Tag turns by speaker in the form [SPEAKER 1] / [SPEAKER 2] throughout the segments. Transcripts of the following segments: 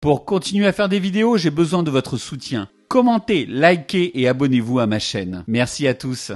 [SPEAKER 1] Pour continuer à faire des vidéos, j'ai besoin de votre soutien. Commentez, likez et abonnez-vous à ma chaîne. Merci à tous.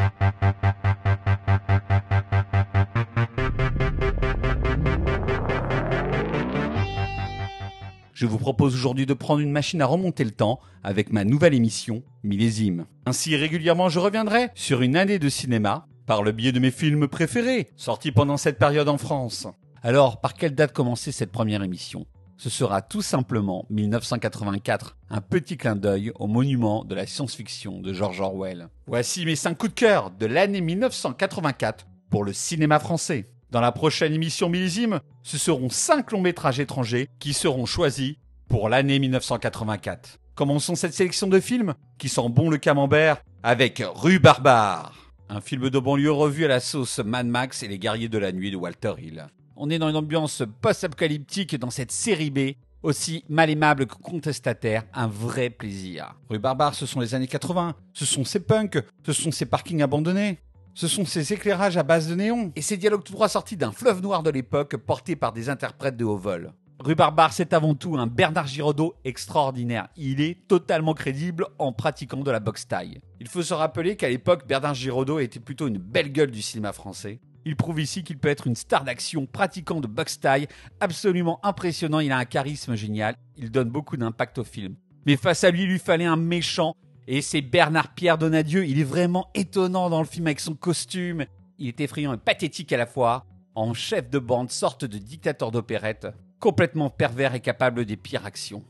[SPEAKER 1] Je vous propose aujourd'hui de prendre une machine à remonter le temps avec ma nouvelle émission Millésime. Ainsi, régulièrement, je reviendrai sur une année de cinéma par le biais de mes films préférés, sortis pendant cette période en France. Alors, par quelle date commencer cette première émission ? Ce sera tout simplement 1984, un petit clin d'œil au monument de la science-fiction de George Orwell. Voici mes 5 coups de cœur de l'année 1984 pour le cinéma français. Dans la prochaine émission Millésime, ce seront 5 longs métrages étrangers qui seront choisis pour l'année 1984. Commençons cette sélection de films qui sent bon le camembert avec Rue Barbare, un film de banlieue revu à la sauce Mad Max et les guerriers de la nuit de Walter Hill. On est dans une ambiance post-apocalyptique dans cette série B, aussi mal aimable que contestataire, un vrai plaisir. Rue Barbare, ce sont les années 80, ce sont ces punks, ce sont ces parkings abandonnés. Ce sont ces éclairages à base de néon et ces dialogues tout droit sortis d'un fleuve noir de l'époque portés par des interprètes de haut vol. Rue Barbare, c'est avant tout un Bernard Giraudot extraordinaire. Il est totalement crédible en pratiquant de la boxe thaï. Il faut se rappeler qu'à l'époque, Bernard Giraudot était plutôt une belle gueule du cinéma français. Il prouve ici qu'il peut être une star d'action pratiquant de boxe thaï, absolument impressionnant, il a un charisme génial, il donne beaucoup d'impact au film. Mais face à lui, il lui fallait un méchant. Et c'est Bernard-Pierre Donadieu, il est vraiment étonnant dans le film avec son costume. Il est effrayant et pathétique à la fois, en chef de bande, sorte de dictateur d'opérette, complètement pervers et capable des pires actions.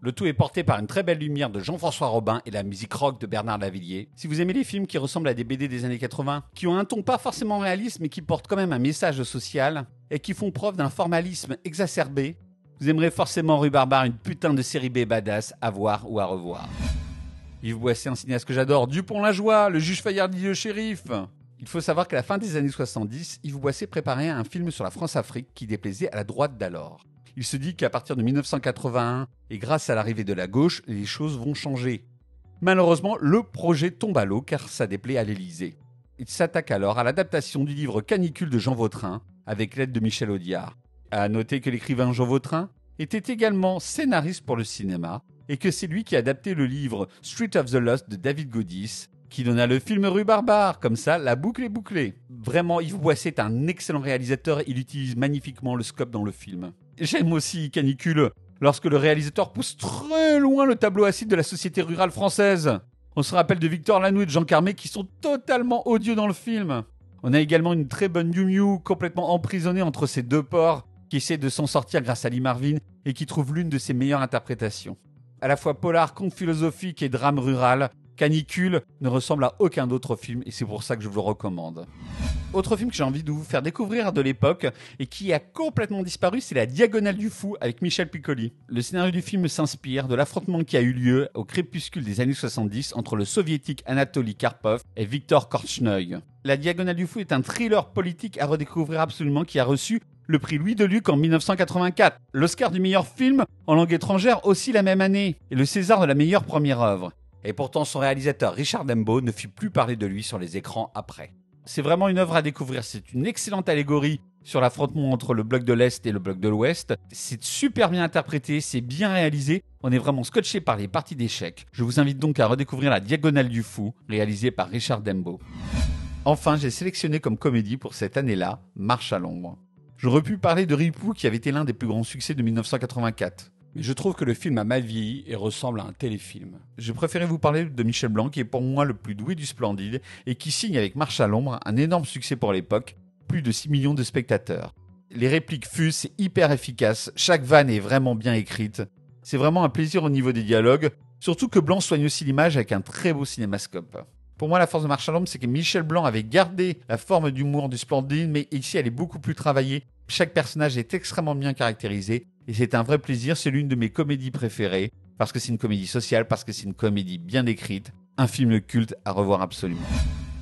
[SPEAKER 1] Le tout est porté par une très belle lumière de Jean-François Robin et la musique rock de Bernard Lavilliers. Si vous aimez les films qui ressemblent à des BD des années 80, qui ont un ton pas forcément réaliste mais qui portent quand même un message social, et qui font preuve d'un formalisme exacerbé, vous aimerez forcément Rue Barbare, une putain de série B badass à voir ou à revoir. Yves Boisset, un cinéaste que j'adore, Dupont-la-Joie, le juge Fayardi, le shérif. Il faut savoir qu'à la fin des années 70, Yves Boisset préparait un film sur la France-Afrique qui déplaisait à la droite d'alors. Il se dit qu'à partir de 1981, et grâce à l'arrivée de la gauche, les choses vont changer. Malheureusement, le projet tombe à l'eau car ça déplaît à l'Élysée. Il s'attaque alors à l'adaptation du livre Canicule de Jean Vautrin, avec l'aide de Michel Audiard. À noter que l'écrivain Jean Vautrin était également scénariste pour le cinéma, et que c'est lui qui a adapté le livre Street of the Lost de David Godis, qui donna le film Rue Barbare. Comme ça, la boucle est bouclée. Vraiment, Yves Boisset est un excellent réalisateur, il utilise magnifiquement le scope dans le film. J'aime aussi Canicule, lorsque le réalisateur pousse très loin le tableau acide de la société rurale française. On se rappelle de Victor Lanoux et de Jean Carmé qui sont totalement odieux dans le film. On a également une très bonne Miu Miu, complètement emprisonnée entre ces deux porcs, qui essaie de s'en sortir grâce à Lee Marvin et qui trouve l'une de ses meilleures interprétations. À la fois polar, conte philosophique et drame rural, Canicule ne ressemble à aucun autre film et c'est pour ça que je vous le recommande. Autre film que j'ai envie de vous faire découvrir de l'époque et qui a complètement disparu, c'est La Diagonale du Fou avec Michel Piccoli. Le scénario du film s'inspire de l'affrontement qui a eu lieu au crépuscule des années 70 entre le soviétique Anatoly Karpov et Viktor Kortchnoi. La Diagonale du Fou est un thriller politique à redécouvrir absolument qui a reçu le prix Louis Deluc en 1984, l'Oscar du meilleur film en langue étrangère aussi la même année, et le César de la meilleure première œuvre. Et pourtant son réalisateur Richard Dembo ne fit plus parler de lui sur les écrans après. C'est vraiment une œuvre à découvrir, c'est une excellente allégorie sur l'affrontement entre le bloc de l'Est et le bloc de l'Ouest. C'est super bien interprété, c'est bien réalisé, on est vraiment scotché par les parties d'échecs. Je vous invite donc à redécouvrir La Diagonale du Fou, réalisée par Richard Dembo. Enfin, j'ai sélectionné comme comédie pour cette année-là, Marche à l'ombre. J'aurais pu parler de Ripou qui avait été l'un des plus grands succès de 1984. Mais je trouve que le film a mal vieilli et ressemble à un téléfilm. J'ai préféré vous parler de Michel Blanc qui est pour moi le plus doué du Splendide et qui signe avec Marche à l'ombre un énorme succès pour l'époque, plus de 6 millions de spectateurs. Les répliques fusent, c'est hyper efficace, chaque vanne est vraiment bien écrite. C'est vraiment un plaisir au niveau des dialogues, surtout que Blanc soigne aussi l'image avec un très beau cinémascope. Pour moi, la force de Marche à l'ombre, c'est que Michel Blanc avait gardé la forme d'humour du Splendide, mais ici, elle est beaucoup plus travaillée. Chaque personnage est extrêmement bien caractérisé, et c'est un vrai plaisir. C'est l'une de mes comédies préférées, parce que c'est une comédie sociale, parce que c'est une comédie bien écrite, un film culte à revoir absolument.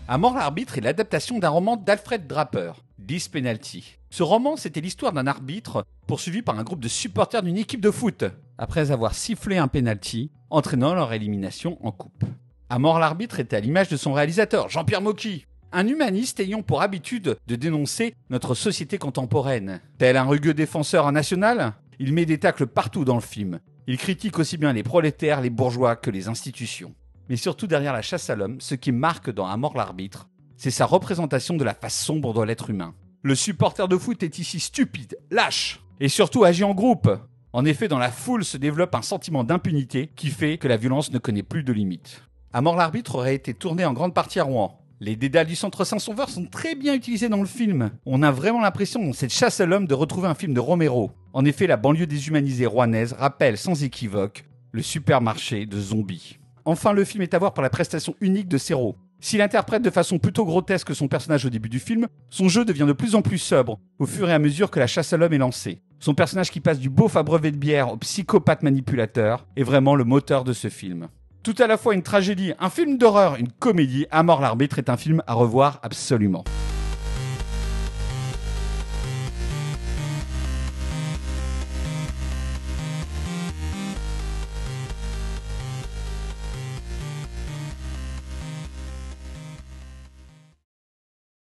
[SPEAKER 1] À mort l'arbitre est l'adaptation d'un roman d'Alfred Draper, 10 Penalty. Ce roman, c'était l'histoire d'un arbitre poursuivi par un groupe de supporters d'une équipe de foot, après avoir sifflé un penalty, entraînant leur élimination en coupe. À mort l'arbitre était à l'image de son réalisateur, Jean-Pierre Mocky, un humaniste ayant pour habitude de dénoncer notre société contemporaine. Tel un rugueux défenseur national, il met des tacles partout dans le film. Il critique aussi bien les prolétaires, les bourgeois que les institutions. Mais surtout derrière la chasse à l'homme, ce qui marque dans À mort l'arbitre, c'est sa représentation de la face sombre de l'être humain. Le supporter de foot est ici stupide, lâche, et surtout agit en groupe. En effet, dans la foule se développe un sentiment d'impunité qui fait que la violence ne connaît plus de limites. À mort l'arbitre aurait été tourné en grande partie à Rouen. Les dédales du centre Saint-Sauveur sont très bien utilisés dans le film. On a vraiment l'impression dans cette chasse à l'homme de retrouver un film de Romero. En effet, la banlieue déshumanisée rouennaise rappelle sans équivoque le supermarché de zombies. Enfin, le film est à voir par la prestation unique de Serrault. S'il interprète de façon plutôt grotesque son personnage au début du film, son jeu devient de plus en plus sobre au fur et à mesure que la chasse à l'homme est lancée. Son personnage qui passe du beauf à brevet de bière au psychopathe manipulateur est vraiment le moteur de ce film. Tout à la fois une tragédie, un film d'horreur, une comédie, À mort l'arbitre est un film à revoir absolument.